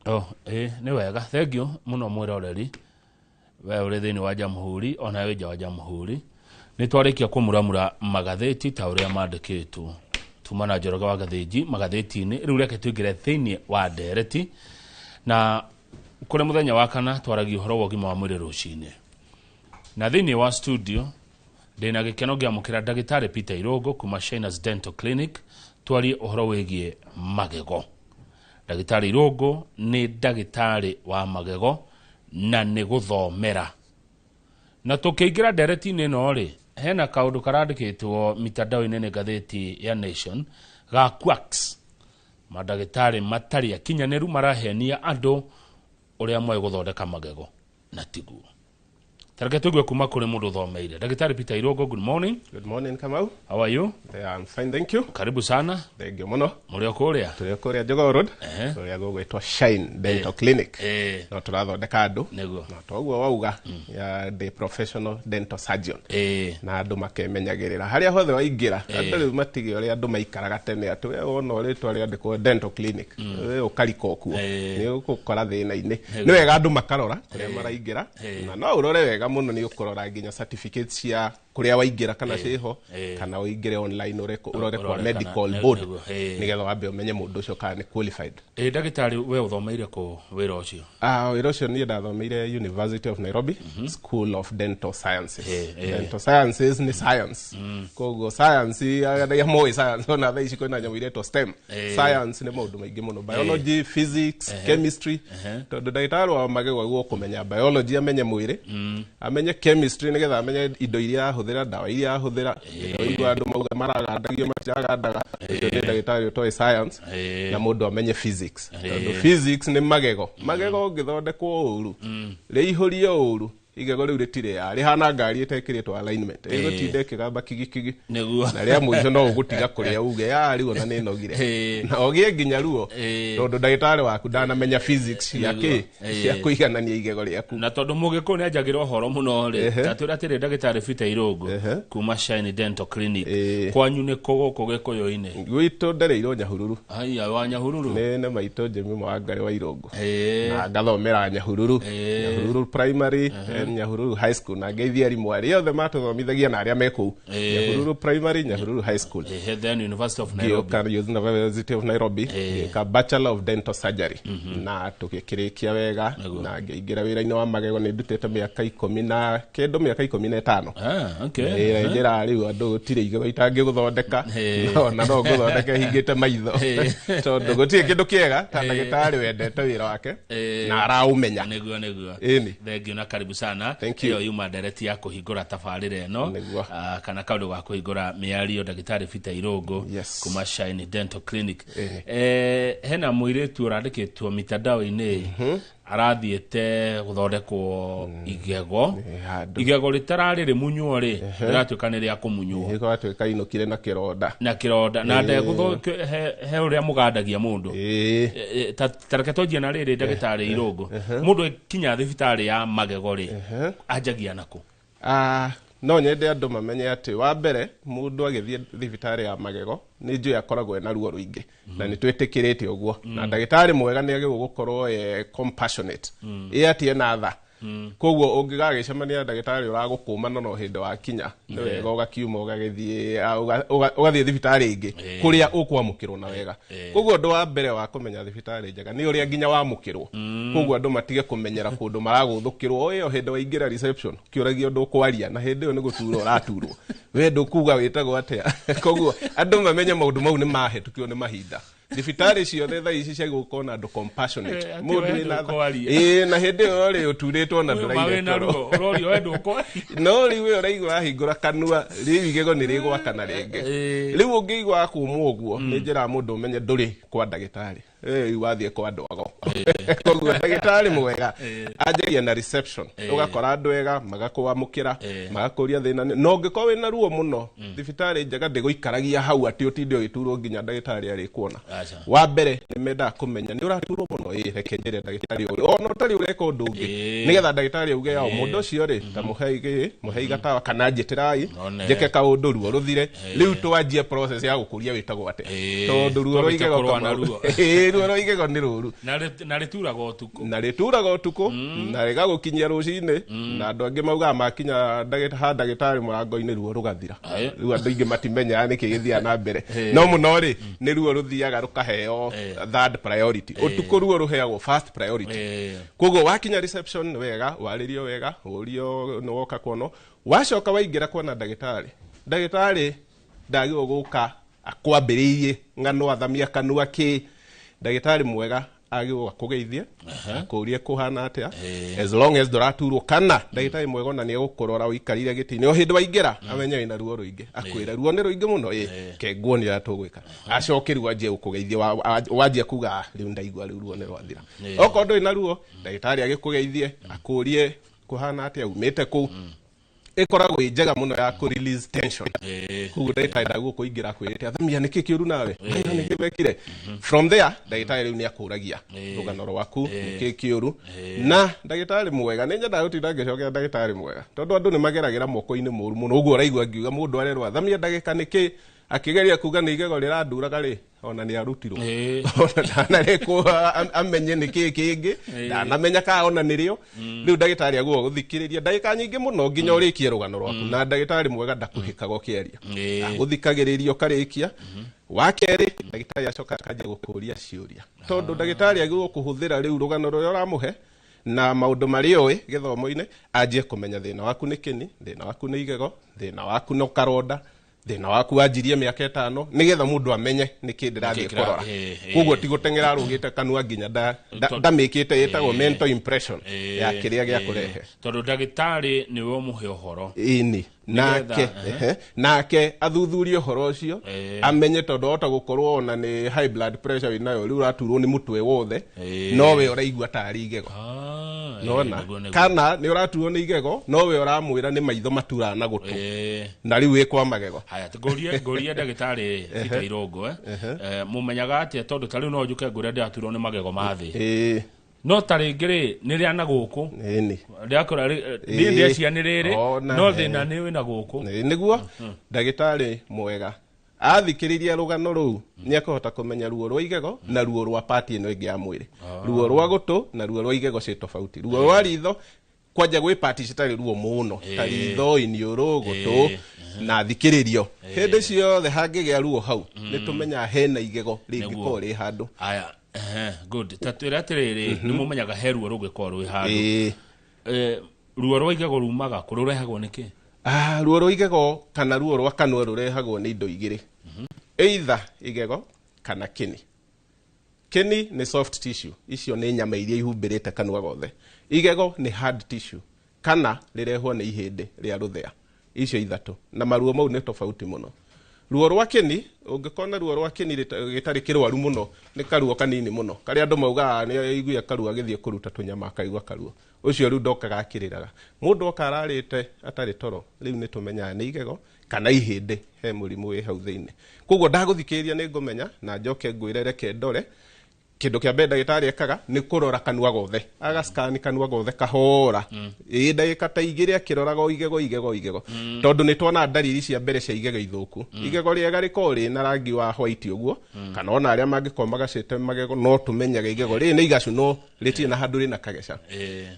Nĩ wega. Thank you muno mwiroreri. We uri thini wa Jamhuri ona we nja wa Jamhuri. Nĩ twarikia kumuramura magatheti ta uria mandikitwo. Tumana Njoroge wa Gathĩnji magatheti-inĩ rĩu reke tuingire thĩinĩ wa ndereti na kũrĩ mũthenya wa kana twaragia ũhoro wa ũgima wa mwĩrĩ rũcinĩ. Na thĩinĩ wa studio ndĩna gĩkeno ngĩamũkĩra ndagĩtarĩ Peter Irũngũ kuma Shainas Dental Clinic twarie ũhoro wĩgiĩ magego. Ndagĩtarĩ Irũngũ nĩ ndagĩtarĩ wa magego na nĩ gũthomera. Na tũkĩingĩra ndereti-inĩ ĩno rĩ, hena kaũndũ karandĩkĩtwo mitandao-inĩ nĩ ngathĩti ya Nation ga quacks. Mandagĩtarĩ matarĩ akinyanĩru marahenia andũ ũrĩa moĩ gũthondeka magego na tiguo. Tareke tugue kuma kũrĩ mũndũ thomeire. Ndagĩtarĩ Peter Irũngũ, good morning. Good morning, Kamau. How are you? I'm fine, thank you. Karibu sana. Thank you muno. Mũrĩ kũrĩa? Tũrĩ kũrĩa Jogoo Road. Tũrĩa gũgwĩtwo Shine Dental Clinic. No tũrathondeka andũ. Nĩguo. Na toguo wauga ya the professional dental surgeon. Na andũ makemenyagĩrĩra. Harĩa hothe waingĩra, andũ rĩu matige ũrĩa andũ maikaraga tene atĩ we wona rĩtwa rĩandĩkwo dental clinic. We ũkarika kuo. Nĩ ũgũkora thĩna-inĩ. Nĩ wega andũ makarora kũrĩa maraingĩra. Na no ũrore wega muno nĩ ũkorora nginya certificates cia kuria waingira kana ciho kana uingire online urore kwa medical board nigetha wambe umenye mundu ucio kana ni qualified. Ndagĩtarĩ we uthomeire ku wĩra ũcio? Wĩra ũcio niĩ ndathomeire University of Nairobi School of Dental Sciences. Dental Sciences ni science. Koguo science ya moe science ona thaa ici kwĩna nyamũ iretwo STEM. Science ni maũndũ maingĩ mũno, biology, physics, chemistry. Tondũ ndagĩtarĩ wa magego guo kũmenya biology amenye mwĩrĩ, amenye chemistry nigetha amenye indo iria ahũthĩra, ndawa iria ahũthĩra, igwa andũ mauga maragandagio matiagandaga, nĩ ndagĩtarĩ ũtoĩ science, na mũndũ amenye physics. Tondũ physics ni magego ũngĩthondekwo ũru, rĩihũrio ũru, igego rĩu rĩtirĩ rĩhana ngari ĩtekĩrĩtwo alignment, ĩgũtinda ĩkĩgamba kigikigi, na rĩa mũico no ũgũtiga kũrĩa uge rĩu ona nĩ nogire, na ũgĩe nginya ruo tondũ ndagĩtarĩ waku ndanamenya physics cia kũiganania igego rĩaku. Na tondũ Mũgĩkũyũ nĩ anjagĩra ũhoro mũno rĩ, ta twĩra atĩrĩ ndagĩtarĩ Peter Irũngũ kuma Shine Dental Clinic, kwanyu nĩ kũ gũkũ Gĩkũyũ-inĩ? Gwitũ ndereirwo Nyahururu. Haya wa Nyahururu? Nĩ maitũ Jemima wa Ngare wa Irũngũ, na ngathomera Nyahururu, Nyahururu primary, Nyahururu High School, na ngeithia arimũ arĩa othe matũthomithagia na arĩa mekũu Nyahururu primary, Nyahururu High School, then University of Nairobi, University of Nairobi, ka Bachelor of Dental Surgery, na tũgĩkĩrĩkia wega na ngĩingĩra wĩra-inĩ wa magego nĩ ndutĩte mĩaka 15. Njĩra rĩu andũ gũtirĩ igego itangĩgũthondeka, na no ngũthondeke hingĩte maitho tondũ gũtirĩ kĩndũ kĩega ta ndagĩtarĩ wendete wĩra wake na araũmenya. Nĩguo. Thengiũ na karibu sana. Iyo yuma ndereti ya kũhingũra tabarĩra ĩno kana kaũndũ ga kũhingũra mĩario ndagĩtarĩ Peter Irũngũ kuma Shine Dental Clinic. Hena mũirĩtu ũrandĩkĩtwo mitandao-inĩ arathiĩte gũthondekwo igego rĩtararĩ rĩmunywo rĩ, rĩratuĩka nĩ rĩa kũmunywo, rĩgatuĩka inũkire na kĩronda na ndegũtho he ũrĩa mũgandagia mũndũ. Tareke twanjie na rĩrĩ ndagĩtarĩ Irũngũ, mũndũ kinya thibitarĩ ya magego rĩ, anjagia nakũ? No nyende andũ mamenye atĩ wa mbere mũndũ agĩthiĩ thibitarĩ ya magego nĩ njũĩ akoragwo na ruo rũingĩ na nĩ twĩtĩkĩrĩte ũguo, na ndagĩtarĩ mwega nĩ agĩrĩirwo gũkorwo compassionate, atie na tha. Koguo ũngĩgagĩcemania ndagĩtarĩ ũragũkũma no hĩndĩ wa kinya nĩ wega ũgakiuma ũgathiĩ thibitarĩ ingĩ kũrĩa ũkwamũkĩrwo na wega. Koguo ũndũ wa mbere wa kũmenya thibitarĩ njega nĩ ũrĩa nginya wamũkĩrwo. Koguo andũ matige kũmenyera kũndũ maragũthũkĩrwo, ĩyo hĩndĩ waingĩra reception kĩũragia ũndũ ũkwaria na hĩndĩ ĩyo nĩ gũturwo ũraturwo, we ndũkuga wĩtagwo atĩa. Koguo andũ mamenye maũndũ mau nĩ mahĩtũkio nĩ mahinda. Thibitarĩ ciothe thaa ici ciagũkorwo na andũ compassionate, mũndũ wĩna na hĩndĩ ĩyo rĩ ũturĩtwo na ndũraigua no rĩu we ũraigua wahingũra kanua rĩu igego nĩ rĩgwakana rĩngĩ. Rĩu ũngĩigua kumwo ũguo nĩ njĩra mũndũ ũmenye ndũrĩ kwa ndagĩtarĩ, wathiĩ kwa ndwago. Koguo ndagĩtarĩ mwega anjagia na reception, ũgakora andũ ega magakũamũkĩra magakũria thĩna. No ũngĩkorwo wĩna ruo mũno, thibitarĩ njega ndĩgũikaragia hau atĩ ũtinde ũgĩturwo nginya ndagĩtarĩ arĩkuona. Wa mbere nĩ mendaga kũmenya nĩ ũraturwo mũno, reke njĩre ndagĩtarĩ ũyũ ona ũtarĩ ũreka ũndũ ũngĩ, nĩgetha ndagĩtarĩ auge yao mũndũ ũcio rĩ ta mũhei gatawa kana njĩtĩrai njĩke kaũndũ ruo rũthire, rĩu twanjie process ya gũkũria wĩtagwo atĩ, tondũ ruo rwa igego ruo rwa igego nĩ rũru na rĩturaga ũtukũ na rĩturaga ũtukũ na rĩgagũkinyia rũcinĩ na andũ angĩ maugaga makinya ndagĩtarĩ mũrango-inĩ ruo rũgathira rĩu andũ aingĩ matimenyaga nĩkĩ gĩthiaga na mbere no mũno rĩ nĩ ruo rũthiaga rũkaheo third priority ũtukũ ruo rũheagwo first priority koguo wakinya reception wega warĩrio wega ũrio nĩ woka kuono wacoka waingĩra kuona ndagĩtarĩ ndagĩrĩirwo gũka akwambĩrĩirie ng'ano athamia kanua kĩ ndagĩtarĩ mwega agĩrĩirwo akũgeithie akũrie kũhana atĩa as long as ndũraturwo kana ndagĩtarĩ mwega ona nĩegũkũrora ũikarire gĩtĩ-inĩ o hĩndĩ waingĩra amenye wĩna ruo rũingĩ akwĩra ruo nĩ rũingĩ mũno kengwo nĩ atũgwĩka acoke rĩu anjie gũkũgeithia wanjie kuga rĩu ndaigua rĩu ruo nĩ rwathira okorwo ndũrĩ na ruo ndagĩtarĩ agĩkũgeithie akũrie kũhana atĩa umĩte kũu ĩkoragwo njega mũno ya kũ release tension koguo ndagĩtarĩ ndagũkũingĩra kwĩrĩte athamia nĩkĩ kĩũru nawe nĩkĩ wekire from there ndagĩtarĩ rĩu nĩ akũragia rũgano rwaku nĩkĩ kĩũru na ndagĩtarĩ mwega nĩ nyendaga gũtinda ngĩcokera ndagĩtarĩ mwega tondũ andũ nĩ mageragĩra moko-inĩ mũru mũno ũguo ũraigua ngiuga mũndũ arerwo athamia ndagĩka nĩkĩ akĩgeria kuga nĩ igego rĩranduraga rĩ ona nĩ arutirwo ona ndanarĩkwo amenye nĩkĩ kĩngĩ ndanamenya kana ona nĩrĩo rĩu ndagĩtarĩ agwo gũthikĩrĩria ndagĩka nyingĩ mũno nginya ũrĩkie rũgano rwaku na ndagĩtarĩ mwega ndakũhĩkaga ũkĩaria agũthikagĩrĩria ũkarĩkia wakerĩ ndagĩtarĩ acoka akanjia gũkũria ciũria tondũ ndagĩtarĩ agĩrĩirwo kũhũthĩra rĩu rũgano rũrĩa ũramũhe na maũndũ marĩa ũĩ gĩthomo-inĩ anjie kũmenya thĩna waku nĩ kĩni thĩna waku nĩ igego thĩna waku no karonda thĩna waku wanjirie mĩaka 5 nĩgetha mũndũ amenye nĩkĩ ndĩrathiĩ kũrora koguo ti gũteng'era rũgĩte kanua nginya ndamĩkĩte ĩtagwo mental impression ya kĩrĩa gĩa kũrehe tondũ ndagĩtarĩ nĩwe ũmũhe ũhoro ĩni nake athuthurie ũhoro ũcio amenye tondũ ota gũkorwo ona nĩ high blood pressure wĩnayo rĩu ũraturwo nĩ mũtwe wothe nowe ũraigua tarĩ igego nona kana nĩ ũraturwo nĩ igego nowe ũramwĩra nĩ maitho maturaga na gũtũ na rĩu ĩkwa magego haya ngũria ndagĩtarĩ Peter Irũngũ mũmenyaga atĩa tondũ tarĩu no njũke ngũria ndĩraturwo nĩ magego ma thĩ no tarĩngĩ nĩ rĩa na gũkũ ndĩakora ndĩcia nĩ rĩrĩ no thĩna nĩ wĩna gũkũ nĩguo ndagĩtarĩ mwega athikĩrĩria rũgano rũu nĩ akũhota kũmenya ruo rwa igego na ruo rwa pati ĩno ĩngĩ ya mwĩrĩ ruo rwa gũtũ na ruo rwa igego ci tofauti ruo rwa ritho kwanja gwĩ pati citarĩ ruo mũno ta ritho iniũrũ gũtũ na thikĩrĩrio hĩndĩ ciothe hangĩgĩa ruo hau nĩ tũmenya hena igego rĩngĩkorwo rĩ handũ aya good tatwĩra atĩrĩrĩ nĩ mũmenyaga he ruo rũngĩkorwo rwĩ handũ ruo rwa igego rumaga kũrũrehagwo nĩkĩ ruo rwa igego kana ruo rwa kanua rũrehagwo nĩ indo igĩrĩ either igego kana kĩni nĩ soft tissue icio nĩ nyama iria ihumbĩrĩte kanua gothe igego nĩ hard tissue kana rĩrehwo nĩ ihĩndĩ rĩa rũthĩa icio ithatũ na maruo mau nĩ tofauti mũno ruo rwa kĩni ũngĩkona ruo rwa kĩni gĩtarĩ kĩrwaru mũno nĩ karuo kanini mũno karĩa andũ maugaga nĩ aiguia karuo agĩthiĩ kũruta tũnyama akaigua karuo ũcio rĩu ndokaga akĩrĩraga mũndũ oka ararĩte atarĩ toro rĩu nĩ tũmenyaga nĩ igego kana ihĩndĩ he mũrimũ wĩ hau thĩinĩ koguo ndagũthikĩrĩria nĩ ngũmenya na njoke ngwĩre reke ndore kĩndũ kĩa mbere ndagĩtarĩ ekaga nĩ kũrora kanua gothe agascan kanua gothe kahora ndagĩka ta igĩrĩ akĩroraga igego tondũ nĩ tuona ndariri cia mbere cia igego ithũku igego rĩega rĩkorwo rĩ na rangi wa white ũguo kana ona arĩa mangĩkorwo magacĩte magego no tũmenyaga igego rĩrĩ nĩ igacu no rĩtirĩ na handũ rĩ na kageca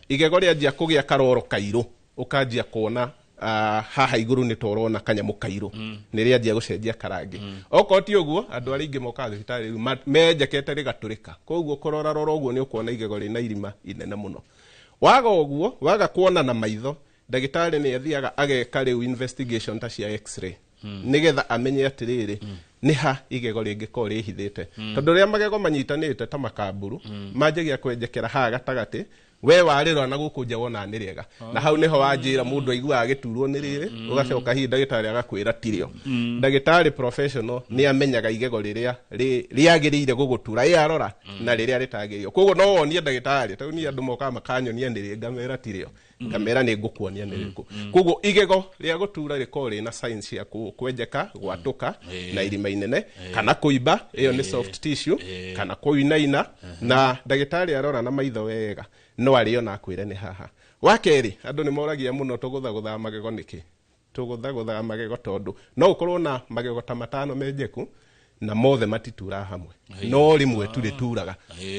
igego rĩanjia kũgĩa karoro kairũ ũkanjia kuona haha igũrũ nĩ torona kanyamũ kairũ nĩ rĩanjia gũcenjia karangi okorwo ti ũguo andũ arĩa ingĩ mokaga thibitarĩ rĩu menjekete rĩgatũrĩka koguo kũrora ũguo nĩ ũkuona igego rĩna irima inene mũno waga kuona na maitho ndagĩtarĩ nĩ athiaga ageka rĩu investigation ta cia x-ray nĩgetha amenye atĩrĩrĩ nĩ ha igego rĩngĩkorwo rĩhithĩte tondũ rĩa magego manyitanĩte ta makamburu manjagia kwenjekera haha gatagatĩ we warĩrora na gũkũ nja wona nĩ rĩega na hau nĩho wanjĩra mũndũ aiguaga agĩturwo nĩ rĩrĩ ũgacoka hihi ndagĩtarĩ agakwĩra tirĩo ndagĩtarĩ professional nĩ amenyaga igego rĩrĩa rĩagĩrĩire gũgũtura arora na rĩrĩa rĩtagĩrĩire koguo no wonie ndagĩtarĩ tondũ ni andũ mokaga makanyonia nĩ rĩ ngamera tirĩo ngamera nĩ ngũkuonia nĩ rĩkũ koguo igego rĩa gũtura rĩkorwo rĩna signs cia kwenjeka gwatũka na irima inene kana kũimba ĩyo nĩ soft tissue kana kũinaina na ndagĩtarĩ arora na maitho wega no arĩo na akwĩre nĩ haha wakerĩ andũ nĩ moragia mũno tũgũthagũtha magego nĩkĩ tũgũthagũtha magego tondũ no ũkorwo na magego ta 5 menjeku na mothe matitura hamwe no rimwe turi turaga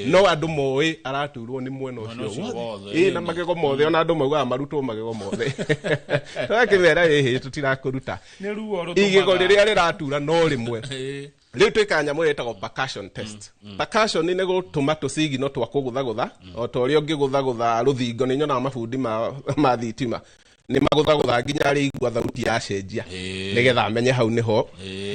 no andu moe araturwo ni mwena ucio na magego mothe ona andu mauga marutwo magego mothe twakimera tutirakuruta igego riria riratura no rimwe riu twikanya mwe etagwo percussion test percussion ni gutuma tusigino twa kuguthagutha o to ri ungiguthagutha ruthingo ni nyona mabundi ma thitima ni maguthagutha nginya ari igua thauti ya cenjia nigetha amenye hau niho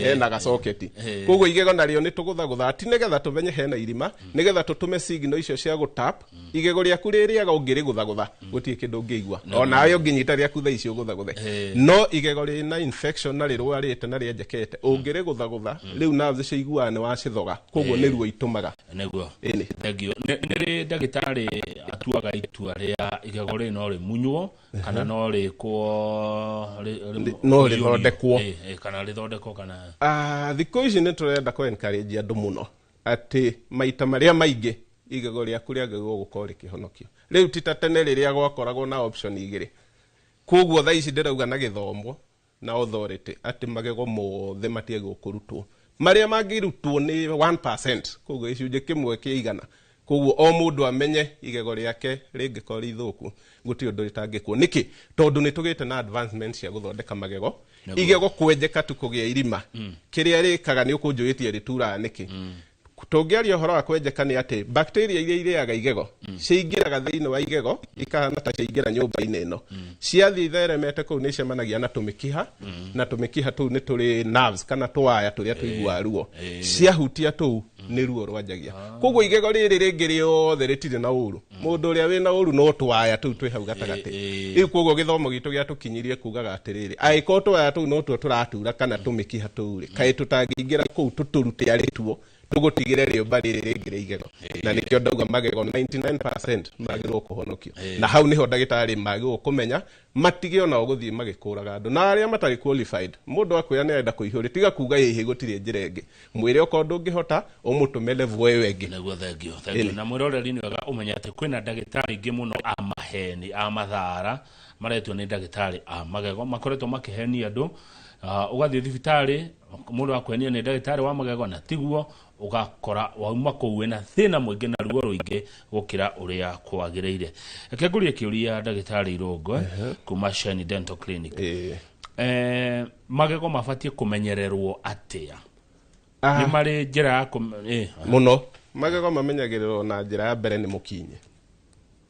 hena gacoketi koguo igego nario ni tuguthagutha ti nigetha tumenye hena irima nigetha tutume signal icio cia gutap igego riaku ririaga ungiriguthagutha gutie kindu ngigua ona ayo nginyita riaku tha icio guthaguthe no igego rina infection na rirwarite na rienjekete ungiriguthagutha riu nerves cia iguane wa cithoga koguo ni ruo itumaga neguo thegio ni ndagitari atuaga itua ria igego ri no ri munywo kana no ri no rithondekwo kana rithondekwo kana thikũ ici nĩ tũrenda ku encourage andũ mũno atĩ maita marĩa maingĩ igego rĩaku rĩagĩrĩirwo gũkorwo rĩkĩhonokio rĩu ti ta tene rĩrĩa gwakoragwo na option igĩrĩ koguo thaa ici ndĩrauga na gĩthomo na authority atĩ magego mothe matiagĩrĩirwo kũrutwo marĩa mangĩrutwo nĩ 1% koguo gĩcunjĩ kĩmwe kĩa igana koguo o mũndũ amenye igego rĩake rĩngĩkorwo rĩthũku gũtirĩ ũndũ rĩtangĩkwo nĩkĩ tondũ nĩ tũgĩte na advancement cia gũthondeka magego igego kwenjeka tu kũgĩa irima kĩrĩa rĩkaga nĩ ũkũnjũgĩtie rĩturaga nĩkĩ tũngĩaria ũhoro wa kwenjeka nĩ atĩ bacteria iria irĩaga igego ciingĩraga thĩinĩ wa igego ikahana ta ciaingĩra nyũmba-inĩ ĩno ciathiĩ itheremete kũu nĩ icemanagia na tũmĩkiha na tũmĩkiha tũu nĩ tũrĩ nerves kana tũwaya tũrĩa tũiguaga ruo ciahutia tũu nĩ ruo rwanjagia koguo igego rĩrĩ rĩngĩ rĩothe rĩtirĩ na ũru mũndũ ũrĩa wĩna ũru no tũwaya tũu twĩ hau gatagatĩ rĩu koguo gĩthomo gitũ gĩatũkinyirie kugaga atĩrĩrĩ angĩkorwo tũwaya tũu no tuo tũratura kana tũmĩkiha tũu rĩ kaĩ tũtangĩingĩra kũu tũtũrute arĩtuo tugutigire rĩũmba rĩrĩ rĩngĩ rĩa igego na nĩkĩo ndauga magego 99% magĩrĩirwo kũhonokio na hau nĩho ndagĩtarĩ magĩrĩirwo kũmenya matige ona gũthiĩ magĩkũraga andũ na arĩa matarĩ qualified mũndũ akwĩra nĩ arenda kũihũria tiga kuga hihi gũtirĩ njĩra ĩngĩ mwĩre okorwo ndũngĩhota ũmũtũme level ĩyo ĩngĩ nĩguo thengio na mwĩroreri nĩ wega ũmenye atĩ kwĩna ndagĩtarĩ ingĩ mũno a maheni a mathara maretwo nĩ ndagĩtarĩ a magego makoretwo makĩhenia andũ ugathiĩ thibitarĩ mũndũ akwenia nĩ ndagĩtarĩ wa magego na tiguo ugakora wauma kũu wĩna thĩna mũingĩ na ruo rũingĩ gũkĩra ũrĩa kwagĩrĩire reke ngũrie kĩũria ndagĩtarĩ Irũngũ kuma Shine Dental Clinic magego mabatiĩ kũmenyererwo atĩa nĩ marĩ njĩra ya mũno magego mamenyagĩrĩrwo na njĩra ya mbere nĩ mũkinye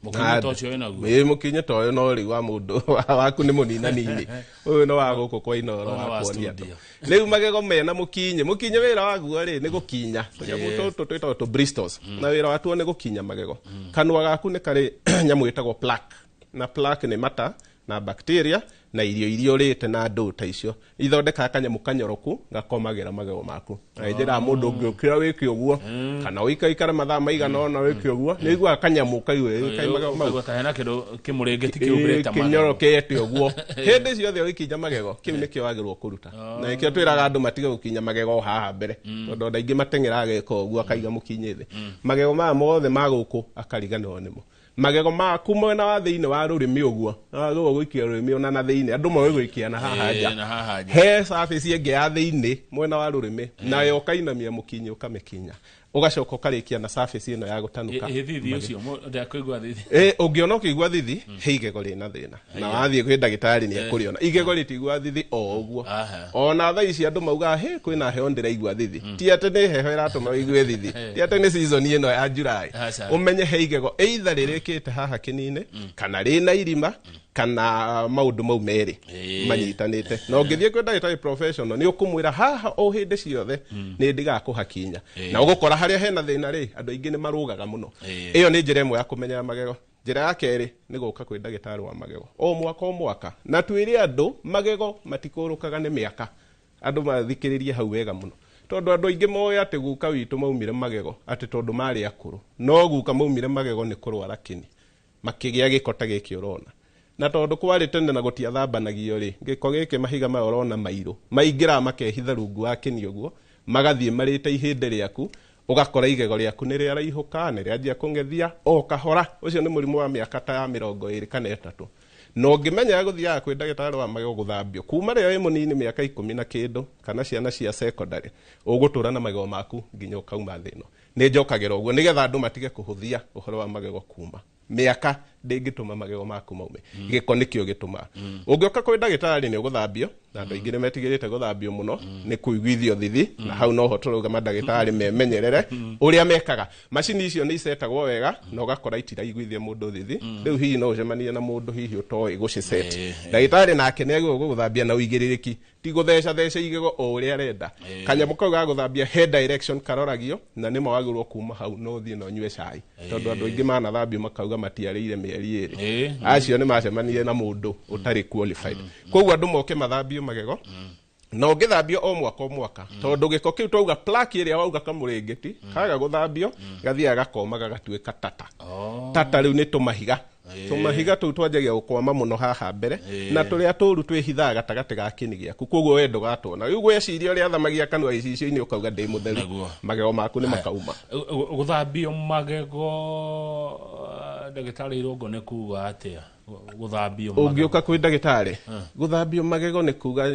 mũkinye ta ũcio wĩnaguo mũkinye ta ũyũ no rĩu wa mũndũ waku nĩ mũninanini ũyũ no wa gũkũ kwa Inoro wa kuonia rĩu magego mena mũkinye wĩra waguo rĩ nĩ gũkinya tũnyamũ tũtũ twĩtagwo tũ bristles na wĩra watuo nĩ gũkinya magego kanua gaku nĩ karĩ nyamũ ĩtagwo plaque na plaque nĩ mata na bacteria na irio ũrĩte na ndũ ta icio ithondekaga kanyamũ kanyoroku gakomagĩra magego maku na njĩra mũndũ ũngĩũkĩra wĩke ũguo kana ũikaikara mathaa maigana ona wĩke ũguo nĩ iguaga kanyamũ magego mau hena kĩndũ kĩmũrĩngĩti kĩũmbĩrĩte magego kĩnyorokete ũguo hĩndĩ ciothe ũgĩkinya magego kĩu nĩkĩo wagĩrĩirwo kũruta na nĩkĩo twĩraga andũ matige gũkinya magego haha mbere tondũ andũ aingĩ mateng'eraga geka ũguo akaiga mũkinye thĩ magego maya mothe ma gũkũ akariganĩrwo nĩmo magego maku mwena wa thĩinĩ wa rũrĩmĩ ũguo agũo gũikia rũrĩmĩ ona na thĩinĩ andũ moe gũikia na haha nja he surface ĩngĩ ya thĩinĩ mwena wa rũrĩmĩ nayo ũkainamia mũkinyi ũkamĩkinya ugacoka ũkarĩkia na surface ĩno ya gũtanuka thithi ũcio ndakũigua thithi ũngĩona ũkĩigua thithi he igego rĩna thĩna na wathiĩ kwĩ ndagĩtarĩ nĩ ekũrĩona igego rĩtigua thithi o ũguo ona thaa ici andũ mauga he kwĩna heho ndĩraigua thithi ti atĩ nĩ heho ĩratũma wĩigue thithi ti atĩ nĩ season ĩno ya July ũmenye he igego either rĩrĩkĩte haha kĩnini kana rĩna irima kana maũndũ mau merĩ manyitanĩte na ũngĩthiĩ kwĩ ndagĩtarĩ professional nĩ ũkũmwĩra haha o hĩndĩ ciothe nĩ ndigakũhakinya na ũgũkora harĩa hena thĩna rĩ andũ aingĩ nĩ marũgaga mũno ĩyo nĩ njĩra ĩmwe ya kũmenya magego njĩra ya kerĩ nĩ gũka kwĩ ndagĩtarĩ wa magego o mwaka na twĩre andũ magego matikũrũkaga nĩ mĩaka andũ mathikĩrĩrie hau wega mũno tondũ andũ aingĩ moĩ atĩ guka witũ maumire magego atĩ tondũ marĩ akũrũ no guka maumire magego nĩ kũrwara kĩni makĩgĩa gĩko ta gĩkĩ ũrona na tondũ kwarĩ tene na gũtiathambanagio rĩ gĩko gĩkĩ mahiga mayo ũrona mairũ maingĩra makehitha rungu wa kĩni ũguo magathiĩ marĩte ihĩndĩ rĩaku ũgakora igego rĩaku nĩ rĩaraihũka nĩ rĩanjia kũng'ethia o kahora ũcio nĩ mũrimũ wa mĩaka ta ya 20 kana 30 no ngimenya guthiaga kwĩ ndagĩtarĩ wa magego guthambio kuma rĩo ĩ mũnini mĩaka 10 na kĩndũ kana ciana cia secondary ũgũtũra na magego maku nginya ũkauma thĩ ĩno nĩ njokagĩra ũguo nĩgetha andũ matige kũhũthia ũhoro wa magego kuma mĩaka ndĩngĩtũma magego maku maume gĩko nĩkĩo gĩtũma ũngĩoka kwĩ ndagĩtarĩ nĩ ũgũthambio na andũ aingĩ nĩmetigĩrĩte gũthambio mũno nĩ kũiguithio thithi na hau noho tũrauga mandagĩtarĩ memenyerere ũrĩa mekaga macini icio nĩ isetagwo wega na ũgakora itiraiguithia mũndũ thithi rĩu hihi no ũcemanie na mũndũ hihi ũtoĩ gũciset ndagĩtarĩ nake nĩagĩrĩirwo gũgũthambia na ũigĩrĩrĩki ti gũtheca igego o ũrĩa arenda kanyamũ kau ga gũthambia head direction karoragio na nĩ mawagĩrĩrwo kuma hau no thiĩ no nyue cai tondũ andũ aingĩ manathambio makauga matiarĩire mĩeri ĩrĩ acio nĩ macemanirie na mũndũ ũtarĩ qualified koguo andũ moke mathambio magego no ngĩthambio o mwaka tondũ gĩko kĩu twauga plaque ĩrĩa wauga kamũrĩngĩti kaga gũthambio gathiaga gakoma gagatuĩka tata rĩu nĩ tũmahiga tũmahiga tũu twanjagia gũkwama mũno haha mbere na tũrĩa tũru twĩhithaga gatagatĩ ga kĩni gĩaku koguo we ndũgatwona rĩu gweciria ũrĩa athamagia kanua icicio-inĩ ũkauga ndĩ mũtheru magego maku nĩ makauma gũthambio magego ndagĩtarĩ irũngo nĩ kuga atĩa gũthambio magego ũngĩũka kwĩ ndagĩtarĩ gũthambio magego nĩ kuga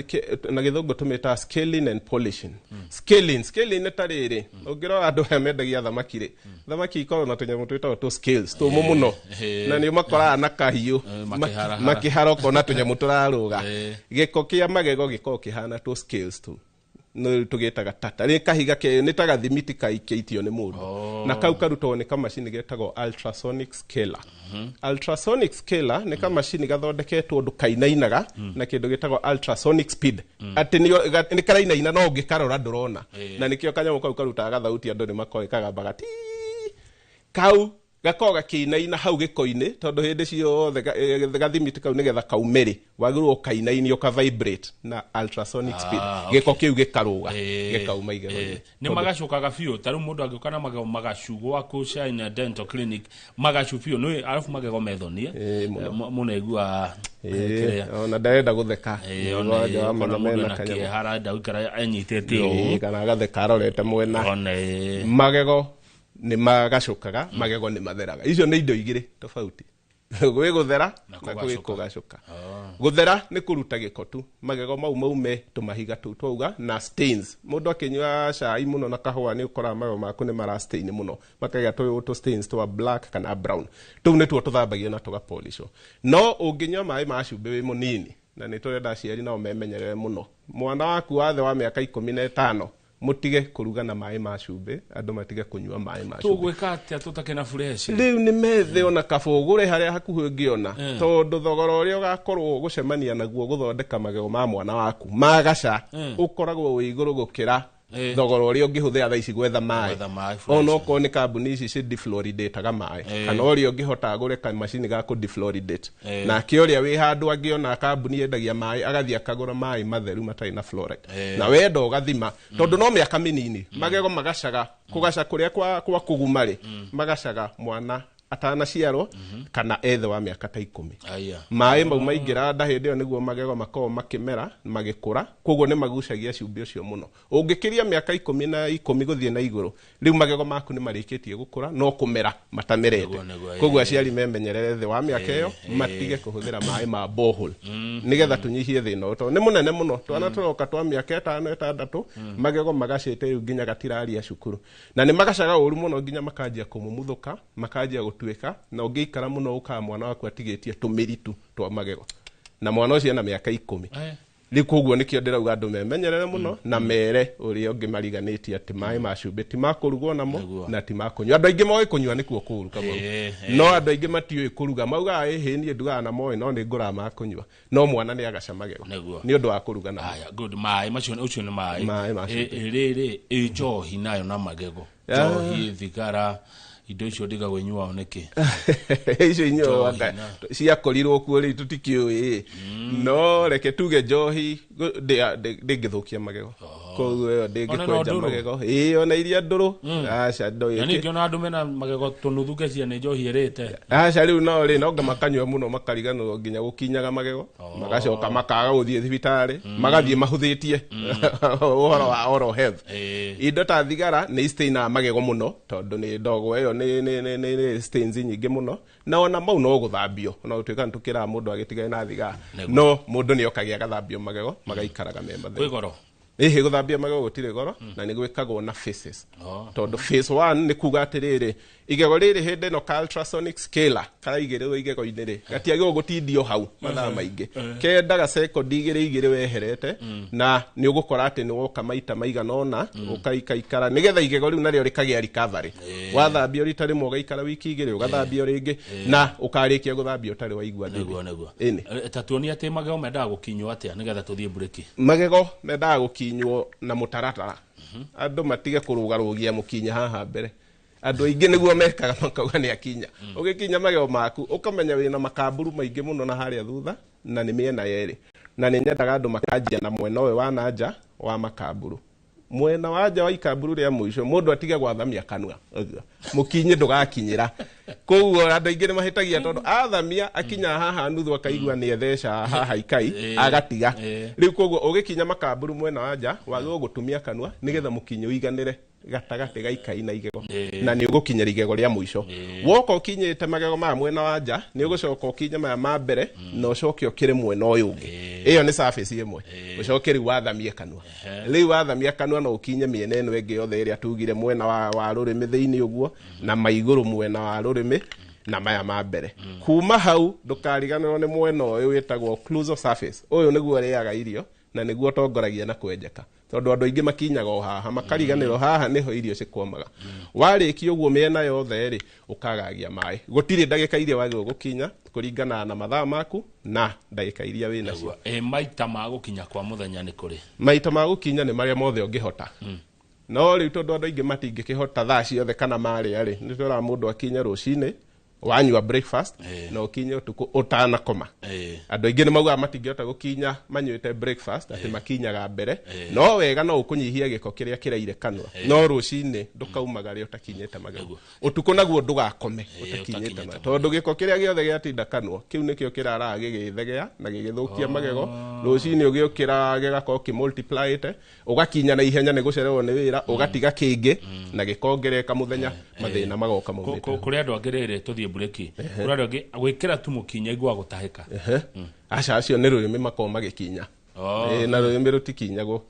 na gĩthũngũ tũmĩtaga scaling and polishing scaling nĩ tarĩrĩ ũngĩrora andũ aya mendagia thamaki ikorwo na tũnyamũ twĩtagwo tũ scales tũmũ mũno na nĩ makoraga na kahiũ makĩharoko na tũnyamũ tũrarũga gĩko kĩa magego gĩkorwo kĩhana tũ scales tu no tugetaga tata rĩ kahiga ke nĩ ta gathimiti kaikĩitio nĩ mũndũ na kau karutwo nĩ kamacini getagwo ultrasonic scaler ultrasonic scaler nĩ kamacini gathondeketwo ũndũ kainainaga na kĩndũ getagwo ultrasonic speed atĩ nĩ karainaina no ũngĩkarora ndũrona na nĩkĩo kanyamũ kau karutaga gathauti andũ nĩ makoĩ kagamba kau gakorwo gakĩinaina hau gĩko-inĩ tondũ hĩndĩ ciothe gathimiti kau nĩgetha kaumĩrĩ wagĩrĩirwo kainainio ka vibrate na ultrasonic speed gĩko kĩu gĩkarũga gĩkauma igego-inĩ nĩ magacokaga biũ tarĩu mũndũ angĩũka na magego magacu gwaku Shine Dental Clinic magacu biũ nĩ arabu magego methonie mũno aigua ona ndarenda gũtheka kĩhara ndaikara anyitĩte ũũ kana agatheka arorete mwena magego nĩ magacokaga magego nĩ matheraga icio nĩ indo igĩrĩ tofauti gwĩ gũthera na gwĩ kũgacoka gũthera nĩ kũruta gĩko tu magego mau maume tũmahiga tũu twauga na stains mũndũ akĩnyua cai mũno na kahũa nĩ ũkoraga magego maku nĩ mara stain mũno makaiga tũ stains twa black kana brown tũu nĩ tuo tũthambagio na tũgapolishwo no ũngĩnyua maĩ ma cumbĩ wĩ mũnini na nĩ tũrenda aciari nao memenyerere mũno mwana waku wa thĩ wa mĩaka 15 mutige kuruga na maĩ ma cumbĩ andũ matige kunyua maĩ ma cumbĩ tũgwĩka atĩa tũtakena fresh rĩu nĩ methe ona kabũgũre harĩa hakuhĩ ũngĩona tondũ thogora ũrĩa ũgakorwo gũcemania naguo gũthondeka magego ma mwana waku magaca ũkoragwo wĩ igũrũ gũkĩra thogora ũrĩa ũngĩhũthĩra thaa ici gwetha maĩ ona okorwo nĩ kambuni ici cindefluoridateaga maĩ kana ũrĩa ũngĩhota agũre kamacini ga kũdefluoridate nake ũrĩa wĩ handũ angĩona kambuni yendagia maĩ agathiĩ akagũra maĩ matheru matarĩ na fluoride na wenda ũgathima tondũ no mĩaka mĩnini magego magacaga kũgaca kũrĩa kwa kũguma-rĩ magacaga mwana atanaciarwo kana ethe wa mĩaka ta 10 maĩ mau maingĩra nda hĩndĩ ĩyo nĩguo magego makorwo makĩmera magĩkũra koguo nĩ magucagia cumbĩ ũcio mũno ũngĩkĩria mĩaka 10 na 10 gũthiĩ na igũrũ rĩu magego maku nĩ marĩkĩtie gũkũra no kũmera matamerete koguo aciari memenyerere thĩ wa mĩaka ĩyo matige kũhũthĩra maĩ ma borehole nĩgetha tũnyihie thĩna ũyũ tondũ nĩ mũnene mũno twana tũroka twa mĩaka 5-6 magego magacĩte rĩu nginya gatiraria cukuru na nĩ magacaga ũru mũno nginya makanjia kũmumuthũka makanjia tuĩka na ũngĩikara mũno ũkaga mwana waku atigĩtie tũmĩritu twa magego na mwana ũcio na mĩaka 10 rĩu koguo nĩkĩo ndĩrauga andũ memenyerere mũno na mere ũrĩa ũngĩ mariganĩtie atĩ maĩ ma cumbĩ ti makũrugwo namo na ti makũnyua andũ aingĩ moĩ kũnyua nĩkuo kũru kamau no andũ aingĩ matiũĩ kũruga maugaga ĩhĩ niĩ ndugaga na moĩ no nĩ ngũraga ma kũnyua no mwana nĩ agaca magego nĩ ũndũ wa kũruga namo maĩ macio ũcio nĩ maĩ rĩrĩ njohi nayo na magego njohi thigara indo icio ndigagwo inyuao nĩkĩ icio inyuaga ciakorirwo kuo rĩu tũtikĩũĩ no reke tuge njohi ndĩngĩthũkia magego koguo yo ndingikwenja magego ona iria nduru aca ndo yani ngiona andu mena magego tunuthuke cia ni njohi irite aca riu no ri no ngamakanywa muno makariganwo nginya gukinyaga magego magacoka makaga guthie thibitari magathie mahuthitie uhoro wa oral health indo ta thigara ni staina magego muno tondu ni ndogo iyo ni stains nyingi muno na ona mau no guthambio no utuika ntukira mundu agitigae na thigara no mundu ni okagia gathambio magego magaikaraga me mathe goro guthambia magego gutire goro na ni gwikagwo na phases tondu phase 1 ni kuga atiriri igego riri hindi no ultrasonic scaler karaigirwo igego-ini ri gatiagirwo gutindio hau mathaa maingi kendaga second igiri weherete na ni ugukora ati ni woka maita maigana ona ukaikara nigetha igego riu nario rikagia recovery wathambio rita rimwe ugaikara wiki igiri ugathambio ringi na ukarikia guthambio tari waigua ini tatuonia ati magego mendaga gukinywo atia nigetha tuthie break magego mendaga gukinywo na mutaratara andu matige kurugarugia mukinya haha mbere andu aingi niguo mekaga makauga ni akinya ugikinya magego maku ukamenya wina makamburu maingi muno na haria thutha na ni miena yeri na ni nyendaga andu makanjia na mwena uyu wa nanja wa makamburu mwena wa nja wa ikamburu ria muico mundu atige gwathamia kanua mukinye ndugakinyira koguo andu aingi ni mahitagia tondu athamia akinya haha nuthu akaigua ni etheca haha ikai agatiga riu koguo ugikinya makamburu mwena wa nja wagirwo gutumia kanua nigetha mukinye uiganire gatagati gaikai na igego na ni ugukinya igego ria muico woko ukinyite magego ma mwena wa nja ni ugucoka ukinya maya ma mbere no ucoke ukire mwena uyu ungi iyo ni surface imwe ucoke riu wathamie kanua riu wathamia kanua no ukinye miena eno ingi yothe iria tugire mwena wa rurimi thiini uguo na maiguru mwena wa rurimi na maya ma mbere kuma hau ndukariganirwo ni mwena uyu witagwo occlusal surface uyu niguo riaga irio na niguo tongoragia na kwenjeka tondu andu aingi makinyaga o haha makariganirwo haha niho irio cikwomaga wariki uguo miena yothe ri ukagagia mai gutire ndagika iria wagirwo gukinya kuringana na mathaa maku na ndagika iria wina cio maita ma gukinya kwa muthenya ni kuri maita ma gukinya ni maria mothe ungihota no riu tondu andu aingi matingikihota thaa ciothe kana maria ri ni tora mundu akinya rucini wanyua breakfast no ukinye utuku utanakoma andu aingi ni mauga matingihota gukinya manyuite breakfast ati makinyaga mbere no wega no ukunyihia giko kiria kiraire kanua no rucini ndukaumaga ri utakinyite magego utuku naguo ndugakome utakinyite magego tondu giko kiria giothe giatinda kanua kiu nikio kirara gigithegea na gigithukia magego rucini ugiukira gigako kimultiply ite ugakinya na ihenya ni gucererwo ni wira ugatiga kingi na gikongereka muthenya mathina magoka maumite kuri andu angirire tuthie bureki uraryo gwikira tu mukinya igwa gutahika aca acio ni rurimi makoma magikinya na rurimi rutikinyagwo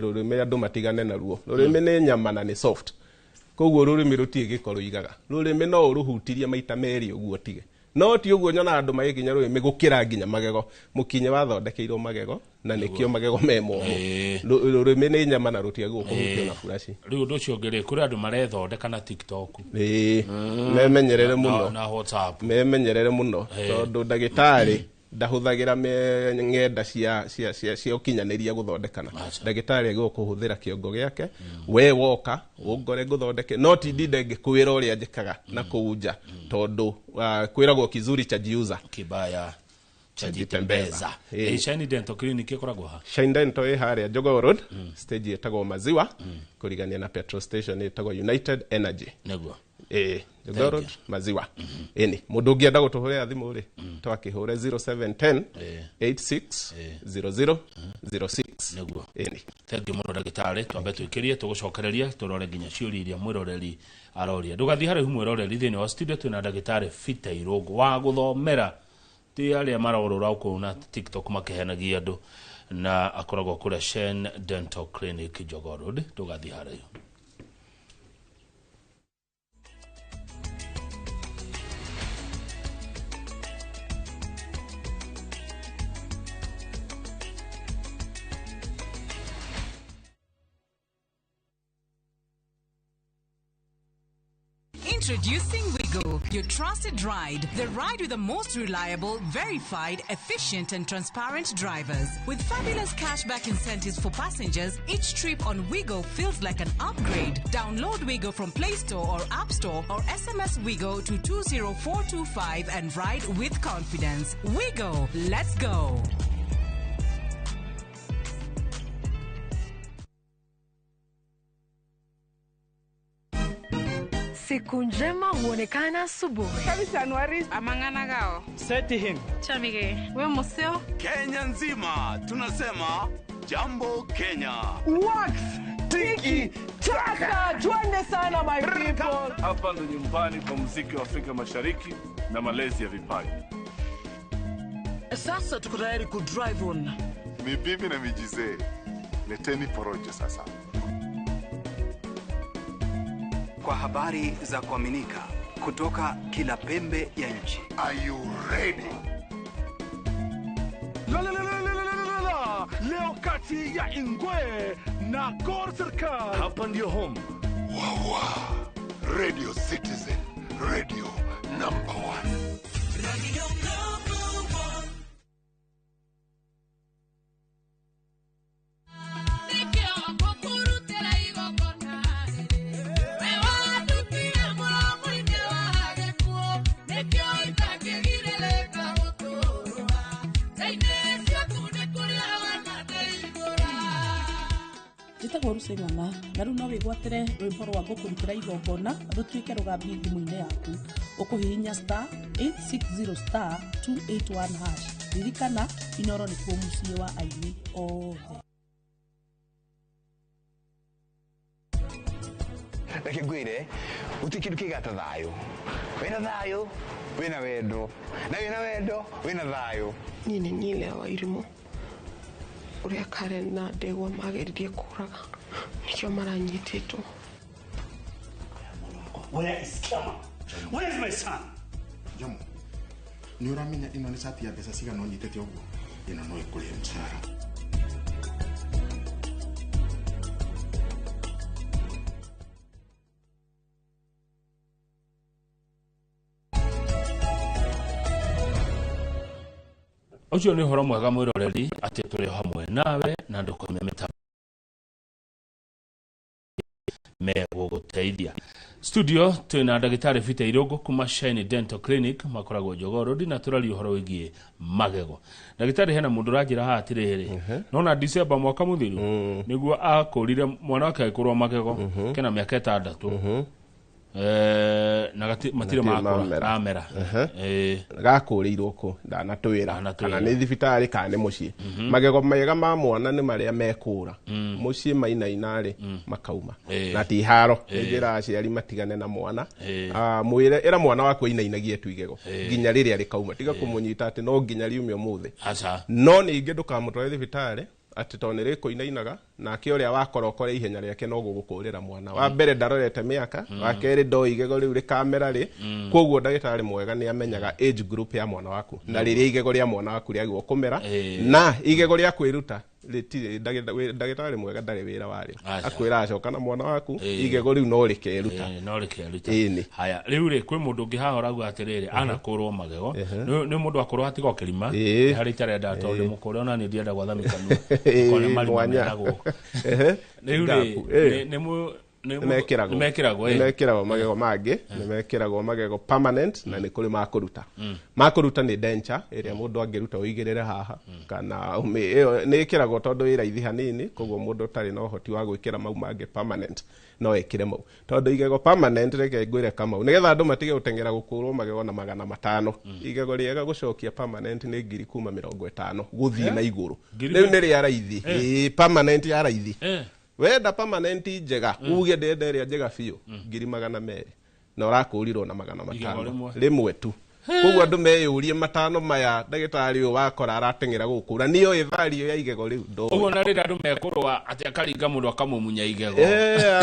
rurimi andu matigane naruo rurimi ni nyama na ni soft koguo rurimi rutie gikoro igaga rurimi no uruhutirie maita meri uguo tige no ti uguo nyona andu magikinya rurimi gukira nginya magego mukinye wathondekeirwo magego na nikio magego memo rurimi ni nyama na rutiagwo kuhutio na furashi riu ndu cio ngire kuri andu marethondeka na TikTok memenyerere muno na WhatsApp memenyerere muno tondu ndagitari ndahuthagira ng'enda cia ukinyaniria guthondekana ndagitari agwo kuhuthira kiongo giake we woka ungore guthondeke no ti ndinde ngikuwira uria njikaga na kuunja tondu kwiragwo kizuri cha jiuza kibaya chajitembeza Shine Dental Clinic ikoragwo ha Shine Dental haria Jogoo Road stage etagwo Maziwa kurigania na petrol station etagwo United Energy neguo Jogoo Road Maziwa eni mundu ungienda gutuhurira thimu ri twakihure 0710 860006 neguo eni thank you muno ndagitari twambe twikirie tugucokereria turore nginya ciuri iria mwiroreri aroria ndugathi hari mwiroreri thini wa studio twina ndagitari Fita Irungu wa guthomera ti aria marorora uko na TikTok makehenagia andu na akoragwo kura Shine Dental Clinic Jogoo Road ndugathi hari Introducing Wigo, your trusted ride. The ride with the most reliable, verified, efficient and transparent drivers. With fabulous cashback incentives for passengers, each trip on Wigo feels like an upgrade. Download Wigo from Play Store or App Store or SMS Wigo to 20425 and ride with confidence. Wigo, let's go. Siku njema huonekana asubuhi. Kabisa Januari amangana gao. Seti him. Chamige. We museo. Kenya nzima tunasema jambo Kenya. Wax tiki taka. Twende sana my people. Hapa ndo nyumbani kwa muziki wa Afrika Mashariki na malezi ya vipaji. Sasa tuko tayari ku drive on. Mibibi na mijize. Leteni porojo sasa. Kwa habari za kuaminika kutoka kila pembe ya nchi. Are you ready? Leo kati ya Ingwe na Gor Serikali. Hapa ndio home. Wawa. Radio Citizen. Radio number 1. Radio number 1. Jitagwo Ruseng'ana na rĩu no wĩgwatĩre rwĩmbo rwa gũkũrutĩra igongona rũtuĩke rũgambi thimũ-inĩ yaku ũkũhihinya *860*281# ririkana Inooro nĩkuo mũciĩ wa aini othe. Reke ngwĩre gũtirĩ kĩndũ kĩgata thayũ. Wĩna thayũ wĩna wendo, na wĩna wendo wĩna thayũ. Niĩ nĩ Nyile wa Irimũ uria Karen na Ndegwa mageririe kuraga nikio maranyitĩtwo. Where is Kama? Where is my son? Jomo, ni uramenya ino ni sati ya pesa cigana onyitete ũguo? Ino no ĩkũrĩe mũcara. Ucio ni horo mwega mwiroreri ati turi hamwe nawe na ndukomya meta meguguteithia. Studio twina ndagitari Fite Irogo kuma Shine Dental Clinic makoragwo Jogoo Road na turari horo wigie magego. Ndagitari hena mundu rajira ha atiriri nona December mwaka muthiru niguo akurire mwana wake akurwa magego kena miaka 6 na matire makora amera gakurirwo ko ndanatwira kana ni thibitari kana ni mucii magego mega ma mwana ni maria mekura mucii mainainari makauma na ti haro njira aciari matigane na mwana mwire era mwana wako inainagie tu igego nginya riria rikauma tiga kumunyita ati no nginya riumye muthi no ningi ndukamutware thibitari ati tonere ko inainaga na ke uria wakorokore ihenya riake no gugukurira mwana wa mbere ndarorete miaka wa keri ndo igego riu ri kamera ri koguo ndagitari mwega ni amenyaga age group ya mwana waku na riria igego ria mwana waku riagwo kumera na igego ria kwiruta ritire ndagitari mwega ndari wira wari akwira acoka na mwana waku igego riu no rikeruta haya riu ri kwi mundu ngi hahora gu atiriri anakurwo magego ni mundu akorwo atigo kirima hari tarenda tondu mukore ona ni ndienda gwathamikanu kone mali mwanyago nemekiragwo magego mangi nemekiragwo magego permanent na ni kuri makuruta ni denture iria mundu angiruta uigirire haha kana ni kiragwo tondu wira ithi hanini koguo mundu tari no hoti wa gwikira mau mangi permanent no ekire mau tondu igego permanent reke ngwire kama nigetha andu matige gutengera gukurwo magego na 500 igego riega gucokia permanent ni 50,000 guthii na iguru riu ni ria raithi permanent ya raithi wenda permanent njega uge ndende njega biu 200,000 na urakurirwo na 500 rimwe tu koguo andu meyurie matano maya ndagitari uyu wakora aratengera gukura niyo ithario ya igego riu ndo uguo na rira andu mekurwa ati akaringa mundu akamumunya igego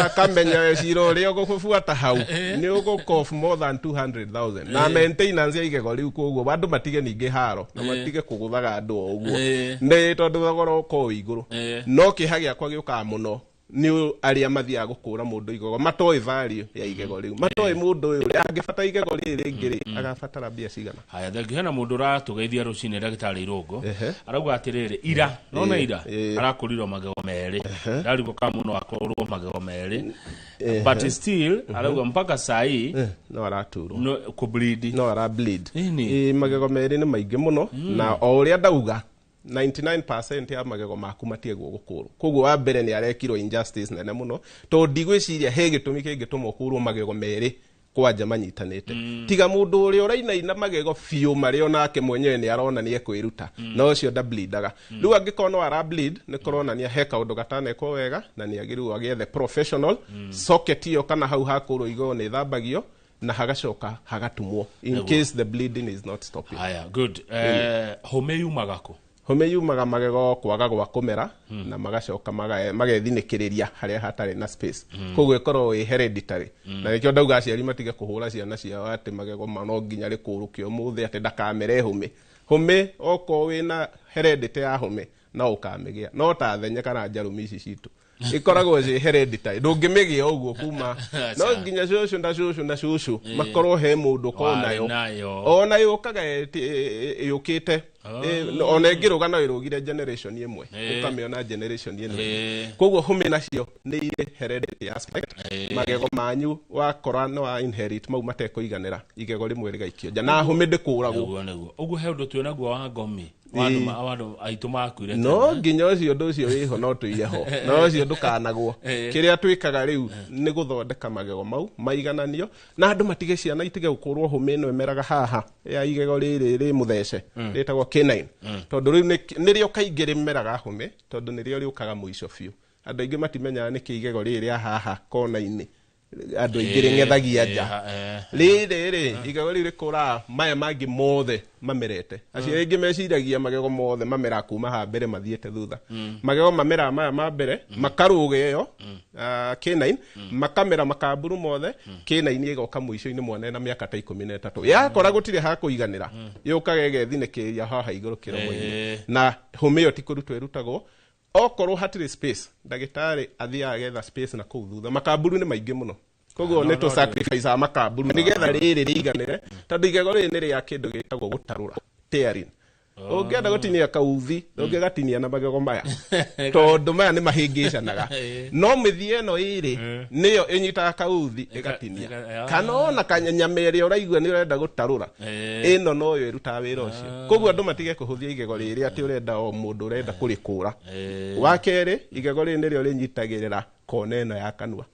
akamenya ciro rio gubuata hau ni ugukof more than 200,000 na maintenance ya igego riu koguo andu matige ningi haro na matige kuguthaga andu uguo ni tondu thogora uko iguru no kihagia kwa giuka muno ni aria mathia gukura mundu igego matoi value ya igego riu matoi mundu uyu angifata igego riri ringiri agafatara bia cigana haya thenge hena mundu ratugeithia rucine ndagitari Irogo arauga atiriri ira nona ira arakurirwo magego meri ndarigo ka muno akorwo magego meri but still arauga mpaka sai no araturwo no ku bleed no ara bleed magego meri ni maingi muno na o uria ndauga 99% ya magego maku matiegwo gukurwo koguo wa mbere ni arekirwo injustice nene muno to ndigwiciria he gitumi kingi tumo kurwo magego meri kwanja manyitanite tiga mundu uri uraina magego fiu mario nake mwenyewe ni arona ni ekwiruta no ucio da bleedaga riu angikono ara bleed ni korona ni heka undu gatane ko wega na ni agiru agiethe professional socket iyo kana hau hakuru igo ni thambagio na hagacoka hagatumwo in case the bleeding is not stopping. Aya, good. Home yumaga ko? Home yumaga magego kwaga gwa kumera na magacoka magethinikiria haria hatari na space. Koguo ikoro hereditary. Na nikio ndauga aciari matige kuhura ciana ciao ati magego mano nginya rikurukio muthe ati ndakamere home. Home oko wina heredity ya home na ukamigia. No ta thenye kana njarumi ici citu. Ikoragwo je hereditary ndungimigia uguo kuma no nginya cucu makorwo he mundu ko nayo ona yukaga yukite ona ingiruga no irugire generation imwe ukamiona generation ine koguo humi nacio ni ile hereditary aspect magego manyu wakora no wa inherit mau matekuiganira igego rimwe rigaikio ja na humi ndikuragwo uguo he undu tuonaguo wa ngomi wanu aituma akuire no nginya ucio ndu ucio wiho no tuiyeho no ucio ndukanagwo kiria twikaga riu ni guthondeka magego mau maigananio na andu matige ciana itige gukurwo home no emeraga haha ya igego riri muthece ritagwo canine tondu riu nirio kaingiri meraga home tondu nirio riukaga muico fiu andu aingi matimenya ni kiigego riri haha kona-ini andu aingi ngethagia nja riri igego riri kura maya mangi mothe mamerete acio aingi meciragia magego mothe mamera kuma ha mbere mathiete thutha magego mamera maya ma mbere makaruge yo canine makamera makamburu mothe canine igoka muico-ini mwana na miaka ta 13 yakora gutire ha kuiganira yukaga igethinikiria haha iguru kiromo-ini na home yo tikurutwo irutagwo okorwo hatire space ndagitari athiaga getha space na kuu thutha makamburu ni maingi muno koguo ni to sacrifice a makamburu nigetha riri riganire tondu igego riri ni ria kindu gitagwo gutarura tearing ungienda gutinia kauthi ungigatinia na magego maya tondu maya ni mahingicanaga no mithie no iri niyo inyitaga kauthi igatinia kana ona kanyanyamere uraigua ni urenda gutarura ino no yo iruta wira ucio koguo andu matige kuhuthia igego riri ati urenda o mundu urenda kurikura wakeri igego riri nirio rinyitagirira koneno ya kanua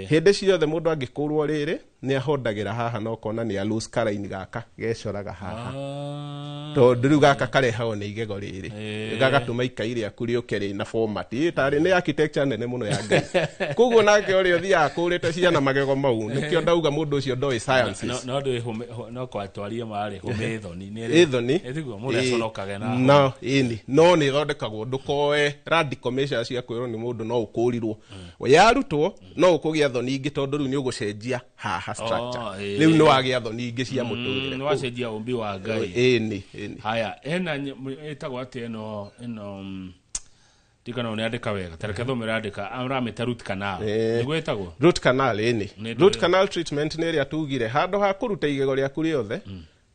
hindi ciothe mundu angikurwo riri ni ahondagira haha no kona ni loose karaini gaka gecoraga haha tondu riu gaka karehao ni igego riri gagatuma ikaire akuri ukeri na format tari ni architecture nene muno ya ngai koguo nake uri uthia akurite ciana magego mau nikio ndauga mundu ucio ndoi sciences no no kwatwaria mari home thoni ni ethoni etiguo mundu aconokage na no ini no ni thondekagwo ndukoe radical measures cia kwirwo ni mundu no ukurirwo yarutwo no ukugia thoni ingi tondu riu ni ugucenjia haha structure riu no agia thoni ingi cia muturire ni wacenjia umbi wa ngai ini haya ena etagwo ati eno tikana unaandika wega tareke thomera andika arameta root canal niguo etagwo root canal ini root canal treatment ni ria tugire hando ha kuruta igego ria kuri yothe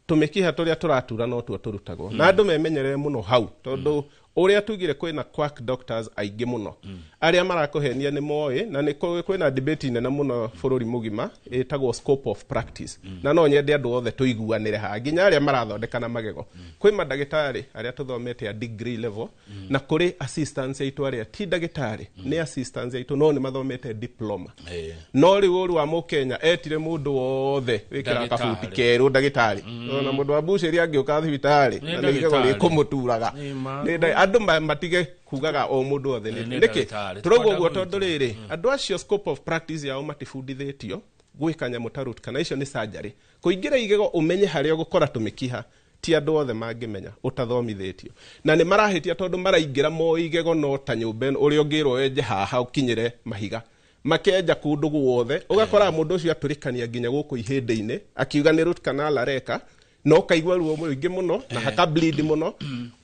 tumikiha turia turatura no tuo turutagwo na andu memenyerere muno hau tondu uria tugire kwina quack doctors aingi muno aria marakuhenia ni moe na ni kwina debate nene muno bururi mugima etagwo scope of practice na no nyende andu othe tuiguanire ha nginya aria marathondeka na magego kwi madagitari aria tuthomete a degree level na kuri assistants aitu aria ti dagitari ni assistants aitu no ni mathomete diploma no ri uru wa mukenya etire mundu wothe wikira kabuti keru dagitari na mundu wa buceri angiuka thibitari na nigego ri kumuturaga andu matige kugaga o mundu othe niki turogo guo tondu riri andu acio scope of practice yao matifundithitio gwikanya mutarut kana icio ni surgery kuingira igego umenye haria gukora tumikiha ti andu othe mangimenya utathomithitio na ni marahitia tondu maraingira mo igego no ta nyumben uri ongirwo enje haha ukinyire mahiga makenja kundu guothe ugakora mundu ucio aturikania nginya guku ihinde-ini akiuga ni root canal areka no kaigwa ruo mwingi muno na haka bleed muno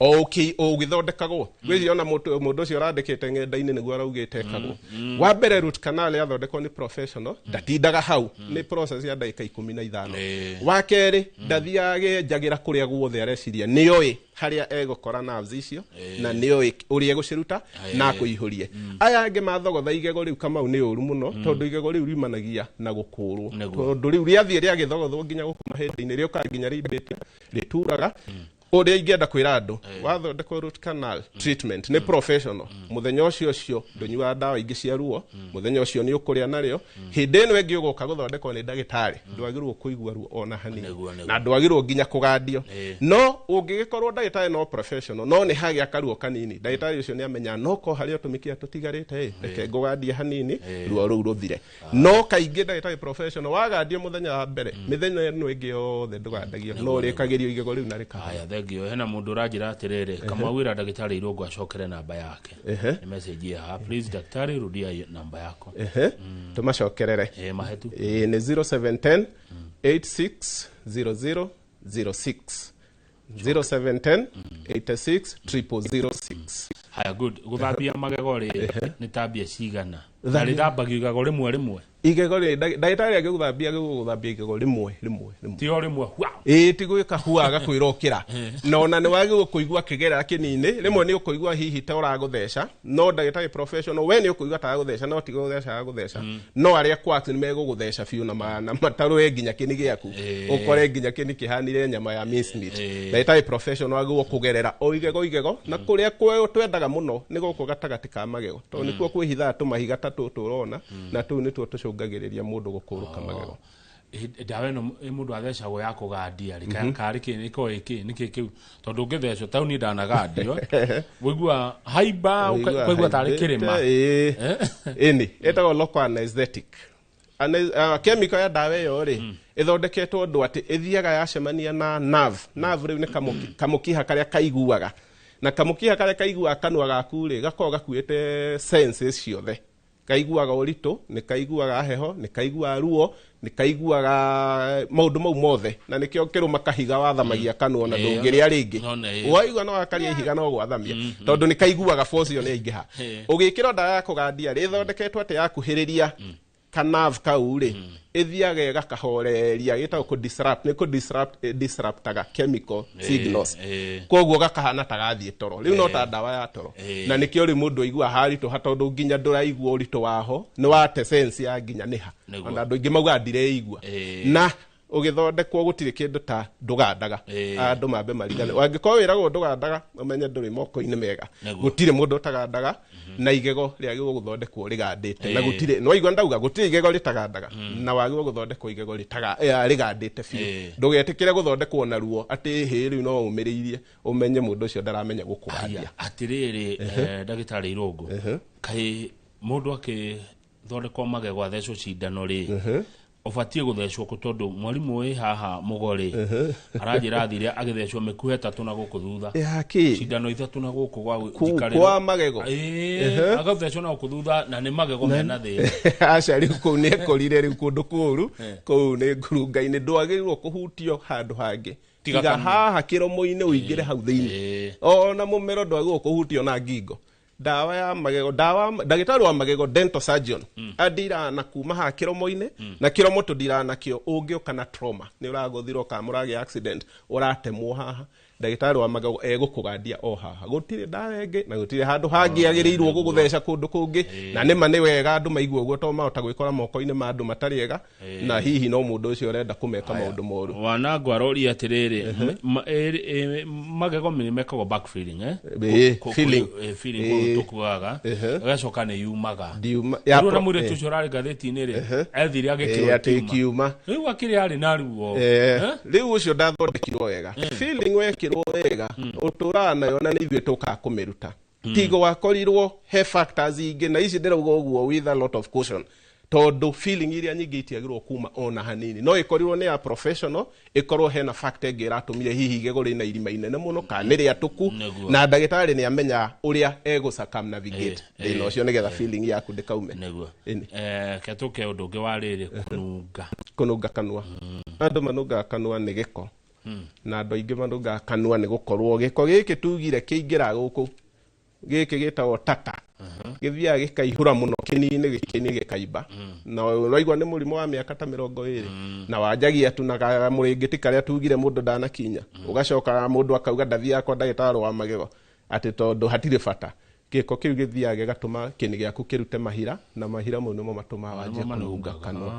o githondekagwo gwiciona mundu ucio urandikite ngenda-ini niguo araugite kagwo wa mbere root canal yathondekwo ni professional ndatindaga hau ni process ya dakika 15 wa keri ndathiage njagira kuria guothe areciria nioi haria egukora nerves icio na nioi uri eguciruta na kuihurie aya ange mathogotha igego riu kama ni uru muno tondu igego riu rimanagia na gukurwo tondu riu riathie ria githogothwo nginya gukuma hindi-ini rio ka nginya ribete rituraga Ode ingenda kwira andu wathondekwo root canal treatment ni professional muthenya ucio ndunyua dawa ingi cia ruo muthenya ucio ni ukuria nario hindi eno engi ugoka guthondekwo ni ndagitari ndwagirwo kuigua ruo ona hanini na ndwagirwo nginya kugandio no ungigikorwo ndagitari no professional no ni hagi akaruo kanini ndagitari ucio ni amenya no ko hari otumikia tutigarite reke ngugandia hanini ruo ru ruthire no kaingi ndagitari professional wagandio muthenya wa mbere mithenya eno engi yothe ndugandagio no rikagirio igego riu na rikaya thegio hena mundu urajira atiriri kamawira ndagitari Irungu acokere namba yake ni message ya please daktari rudia namba yako tumacokerere mahetu ni 0710 860006 0710 860006 haya good guthambia magego ri ni tabia cigana thari thambagio igego rimwe igego ri ndagitari agiguthambia igego rimwe ti o rimwe ti gwika hua agakwirokira nona ni wagirwo kuigua kigera kinini rimwe ni ukuigua hihi ta uragutheca no ndagitari professional we ni ukuigua ta gutheca no ti gutheca no aria kwaku ni megugutheca fiu na mataru nginya kini giaku ukore nginya kini kihanire nyama ya minced meat ndagitari professional wagirwo kugerera o igego na kuria kwe twendaga muno ni guku gatagati ka magego to nikuo kwihitha tumahiga tatu turona na tu ni tu tucungagiriria mundu gukuruka magego dawe no mundu athecagwo ya kugandia rika kari kiniko niki kiu tondu ngithecwo tau ni ndanagandio wigua haimba kwigua tari kirima ini etago local anesthetic chemical ya dawa yo ri ithondeketwo ndu ati ithiaga yacemania na nerve riu ni kamukiha karia kaiguaga na kamukiha karia kaiguaga kanua gaku ri gako gakuite senses ciothe kaiguaga urito ni kaiguaga heho ni kaiguaga ruo ni kaiguaga maundu mau mothe na nikio kiruma kahiga wathamagia kanua na ndungiria ringi waigua no akaria ihiga no gwathamia tondu ni kaiguaga force yo ni ingiha ugikira ndawa ya kugandia ri thondeketwo ate yakuhiriria kanav kauri ithiaga gakahoreria gitagwo ku disrupt ni ku disruptaga chemical signals koguo gakahana tagathie toro riu no ta ndawa ya toro na nikio ri mundu aigua harito hatondu nginya nduraigua urito waho ni wate sense ya nginya niha na andu ingi mauga ndireigua na ugithondekwo gutire kindu ta ndugandaga andu mambe marigane wangikorwo wiragwo ndugandaga umenye nduri moko-ini mega gutire mundu utagandaga na igego riagirwo guthondekwo rigandite na gutire no igwa ndauga gutire igego ritagandaga na wagirwo guthondekwo igego rigandite fiu ndugetikire guthondekwo na ruo ati hiri no umiriirie umenye mundu ucio ndaramenya gukugandia atiriri ndagitari Irungu kai mundu akithondekwo magego athecwo cindano ri ofatie guthecwo kutondu mwalimu we haha mugori arajira athire agithecwo mikuhe tatu na guku thutha cindano ithatu na guku kwa magego agathecwo na guku thutha na ni magego mena thiri aca riu kuu ni ekorire riu kundu kuru kuu ni ngurunga-ini ndwagirwo kuhutio handu hangi tiga haha kiromo-ini uingire hau thiini ona mumero ndwagirwo kuhutio na ngingo dawa ya magego ndagitari wa magego dental surgeon adira na kuma ha kiromo-ini na kiromo tudira na kio ungioka na trauma ni uragothirwo ka muragi accident uratemwo haha ndagitari wa magego egukugandia o haha gutire dawa ingi na gutire handu hangi agirirwo gugutheca kundu kungi na nima ni wega andu maigua uguo to mahota gwikora moko-ini ma andu matariega na hihi no mundu ucio urenda kumeka maundu moru wanangu arori atiriri magego mekagwo back feeling feeling tukuaga agacoka ni yumaga ru na mwire tucio rari gatheti-ini ri ethire agikirwo riu akiri ari na ruo riu ucio ndathondekirwo wega feeling wekirwo wega uturana nayo na ni ithuĩ tuka kumiruta tigo wakorirwo he factors ingi na ici ndirauga uguo with a lot of caution tondu feeling iria nyingi itiagirwo kuma ona hanini no ikorirwo ni ya professional ikorwo hena factor ingi iratumire hihi igego rina irima inene muno kana ri atuku na ndagitari ni amenya uria circumnavigate thina ucio nigetha feeling yaku ndikaume ketuke undu ungi wa riri kununga kanua andu manunga kanua ni giko na andu aingi manunga kanua ni gukorwo giko giki tugire kiingira guku giki gitagwo tata githia gikaihura muno kinini gikini gikaimba na uraigwa ni murimo wa miaka ta 20 na wanjagia tu na muringiti karia tugire mundu ndanakinya ugacoka mundu akauga ndathia kwa ndagitari wa magego ati tondu hatire bata giko kiu githiaga gatuma kini giaku kirute mahira na mahira mau nimo matuma wanje kununga kanwa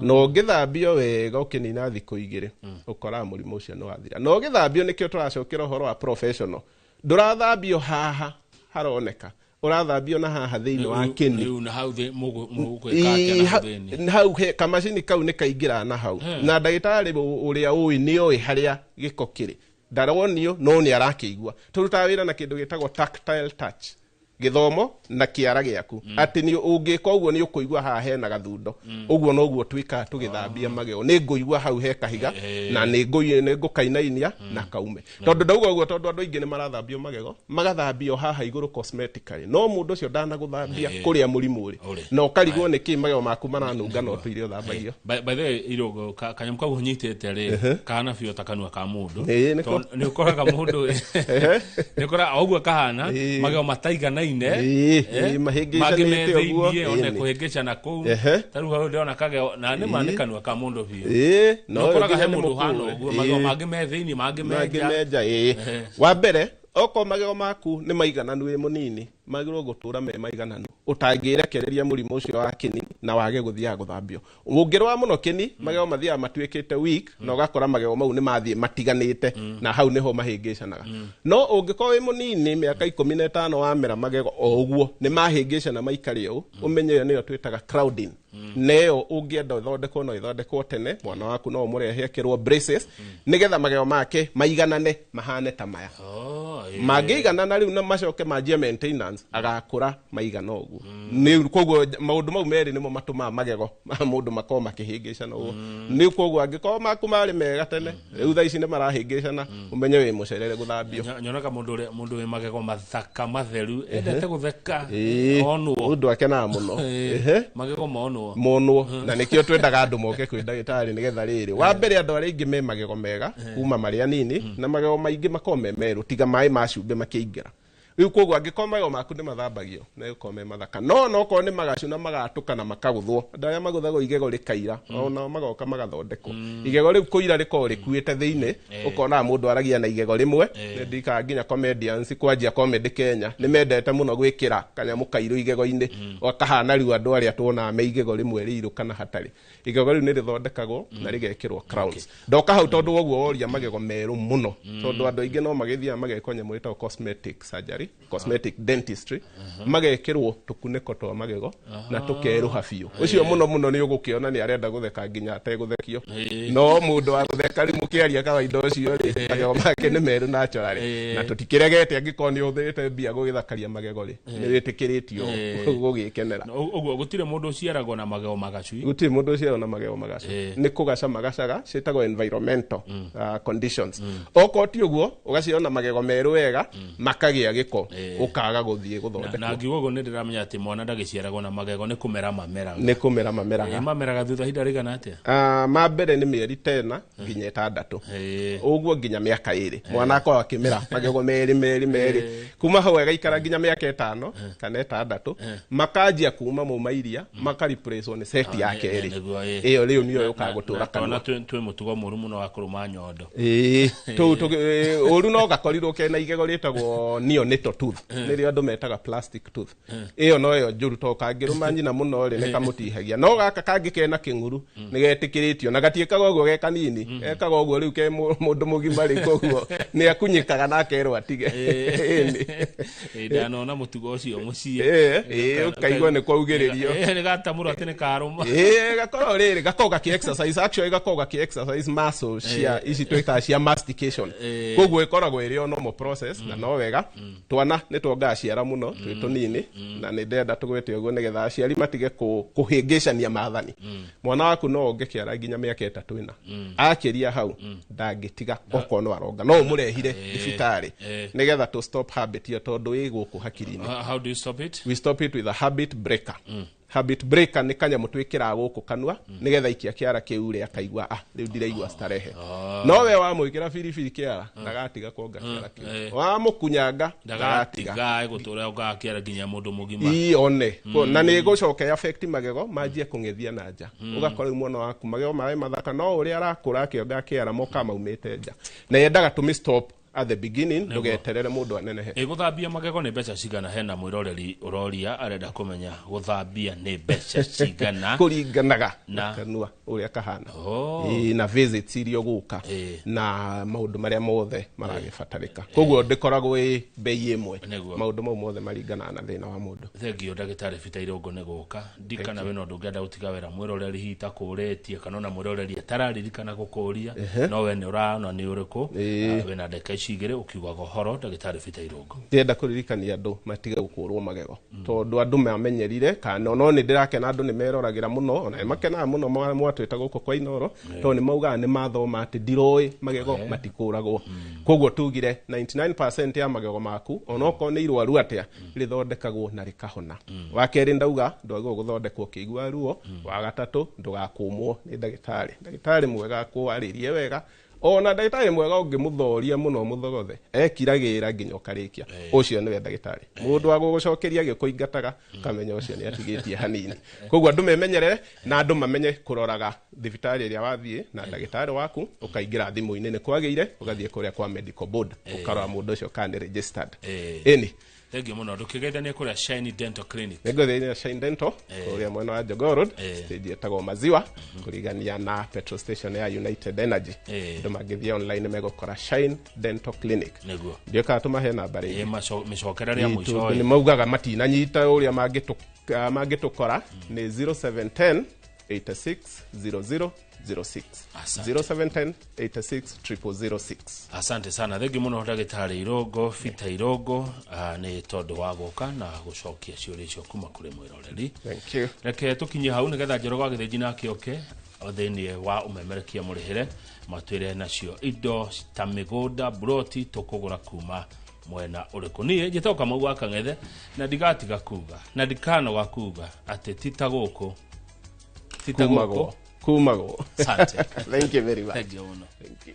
no githambio wega ukinina thiko igire ukora murimu ucio no wathira no githambio nikio turacokera horo wa professional ndurathambio haha haroneka urathambio na haha thiini wa kini na hau the mugukweka na hau kamacini kau ni kaingira na hau na ndagitari uria ui ni oi haria giko kiri ndaronio no ni arakiigua turuta wira na kindu gitagwo tactile touch githomo na kiara giaku ati ni ungika uguo ni ukuigua haha hena gathundo uguo no guo twika tugithambia magego ni nguigua hau he kahiga na ni ngukainainia na kaume tondu ndauga uguo tondu andu ingi ni marathambio magego magathambio haha iguru cosmetically no mundu ucio ndana guthambia kuria murimu ri no karigwo ni ki magego maku maranunga no tuire uthambagio by the way irogo kanyam kau nyitete ri kana fio takanua ka mundu ni ukoraga mundu ni ukora uguo kahana magego mataiga mahingicanite uguo one kuhingicana kuu taru hau ndona kage na ni manikanwa ka mundu biu no koraga he mundu hano uguo magego mangi me thiini mangi meja wa mbere oko magego maku ni maigananu wi munini magiro gutura me maigananu utangirekereria murimu ucio wa kini na wage guthia guthambio ungirwa muno kini magego mathia matwikite weak na ugakora magego mau ni mathie matiganite na hau niho mahingicanaga no ungikoo wi munini miaka 15 wamera magego o uguo ni mahingicana maikari u umenye niyo twitaga crowding neo ungienda thondekwo no ithondekwo tene mwana waku no umurehekirwo braces nigetha magego make maiganane mahane ta maya mageiganana riu na macoke manjie maintenance agakura maigana uguo ni koguo maundu mau meri nimo matuma magego mundu makoma makihingicana uguo ni koguo angikoo maku mari mega tene riu tha ici ni marahingicana umenye wi mucerere guthambio nyonaga mundu wi magego mathaka matheru endete gutheka onwo mundu akena muno magego monwo na nikio twendaga andu moke kwi ndagitari nigetha riri wa mbere andu ari ingi me magego mega kuma mari anini na magego maingi makome meru tiga mai macumbe makeingira riu koguo angikoma magego maku ni mathambagio na ukome mathaka no ko ni magacu na magatuka na makaguthwo ndaria maguthagwo igego rikaira ona magoka magathondekwo igego riu kuira riko rikuite thiini ukona mundu aragia na igego rimwe ndika nginya comedians kwanjia comedy Kenya ni mendete muno gwikira kanyamu kairu igego-ini wakahana riu andu aria tuona me igego rimwe riru kana hatari igego riu ni rithondekagwo na rigekirwo crowns ndoka hau tondu woguo oria magego meru muno tondu andu ingi no magithia mageko nyamu ita cosmetic surgery cosmetic dentistry magekirwo tukuniko twa magego na tukeruha biu ucio muno ni ugukiona ni arenda gutheka nginya ateguthekio no mundu wa gutheka ri mukiaria kawaida ucio ri magego make ni meru naturally na tutikiregete angiko ni uthite bia gugithakaria magego ri ni witikiritio gugikenera uguo gutire mundu uciaragwo na magego magacu gutire mundu uciaragwo na magego magacu ni kugaca magacaga citagwo environmental conditions oko ti uguo ugaciona magego meru wega makagia giko ukaga guthie guthondeka na ngiugo ni ndiramenya ati mwana ndagiciaragwo na magego ni kumera mamera mameraga thutha hinda rigana atia mambere ni mieri 10 nginya 6 uguo nginya miaka 2 mwana akwa akimera magego meri kuma hau agaikara nginya miaka 5 kana 6 makanjia kuma mumairia makareplace on set yake eri iyo riu niyo ukagutura kana twe mutugo muru muno wa kuruma nyondo uru no gakorirwo kena igego ritagwo neonatal tooth nirio andu metaga plastic tooth iyo no yo njuru to kangiruma nyina muno ri ne kamutihagia no gaka kangi kena kinguru nigetikiritio na gatiekaga uguo ge kanini ekaga uguo riu ke mundu mugima ri koguo ni akunyikaga na akerwo atige ndano na mutugo ucio mucie ukaigwa ni kwaugiririo ni gatamuro ati ni karuma gakoro riri gakoga ki exercise actually gakoga ki exercise muscle cia ici twita cia mastication koguo ikoragwo iri o normal process na no wega twana ni twonga ciara muno twitu nini na ni ndenda tugwete uguo nigetha aciari matige kuhingicania mathani mwana waku no onge kiara nginya miaka 3 ina akiria hau ndangitiga oko no aronga no umurehire thibitari nigetha to stop habit ya tondu iguku hakiri-ini. How do you stop it? We stop it with a habit breaker. Habit breaker ni kanya mutwikira guku kanua nigetha ikia kiara kiure akaigwa riu ndireigwa starehe no we wa muikira firifiri kiara ndagatiga kuonga kiara kiu wa mukunyanga ndagatiga gutura uga kiara ginya mundu mugima one na ni gucoke affect magego manjie kungethia na nja ugakora mwana waku magego marae mathaka no uri arakura akionga kiara moka maumite nja na yendaga to stop at the beginning ndugeterere mundu anenehe. Guthambia magego ni mbeca cigana hena mwiroreri uroria arenda kumenya guthambia ni mbeca cigana kuringanaga na kanua uria kahana na visits irio guka na maundu maria mothe maragibatarika koguo ndikoragwo bei imwe maundu mau mothe maringana na thina wa mundu. Thengio ndagitari Peter Irongo ne guka ndikana we no ndungenda utiga wera mwiroreri hita kuretie kana na mwiroreri atararirikana gukuria no we ni urana ni uriku we na ndeka icigire ukiuga gohoro ndagitari Peter Irongo ndenda kuririkania andu matige gukurwo magego tondu andu mamenyerire kana no ni ndirakena andu ni meroragira muno ona makena muno mwatwita guko kwa Inoro to ni mauga ni mathoma ati ndiroi magego matikuragwo koguo tugire 99% ya magego maku onoko ni irwaru atia rithondekagwo na rikahona wakeri ndauga ndwagwo guthondekwo kiigua ruo wa gatatu ndugakumwo ni ndagitari mwega kwaririe wega ona ndagitari mwega ungimuthoria muno muthogothe ekiragira nginya ukarikia ucio niwe ndagitari mundu agugucokeria gikuingataga kamenya ucio ni atigitie hanini koguo andu memenyere na andu mamenye kuroraga thibitari iria wathie na ndagitari waku ukaingira thimu-ini ni kwageire ugathie kuria kwa medical board ukarora mundu ucio kana registered eni. Thank you muno ndukigethania kuria Shine Dental Clinic negothenia Shine Dental kuria mwena wa Jogoo Road stage etagwo Maziwa kurigania na petrol station ya United Energy ndo magithia online megokora Shine Dental Clinic neguo ndio ka tumahe namba ri micokera ria mwisho ni maugaga matina nyita uria magitukora ni 0710 860006 0710 860006. Asante sana thegi muno ndagitari Irongo Peter Irongo ni tondu wa guka na gucokia ciuria cio kuma kuri mwiroreri. Thank you. Reke tukinye hau nigetha Njoroge Githinji na Kioke othini wa umemerekia murihire matwire nacio indo ta migunda broti tukugura kuma mwena uriku nie njitoka mau akang'ethe na ndigatiga kuga na ndikano wa kuga ati titaguku kumago. Asante. Thank you very much. Thank you. Thank you.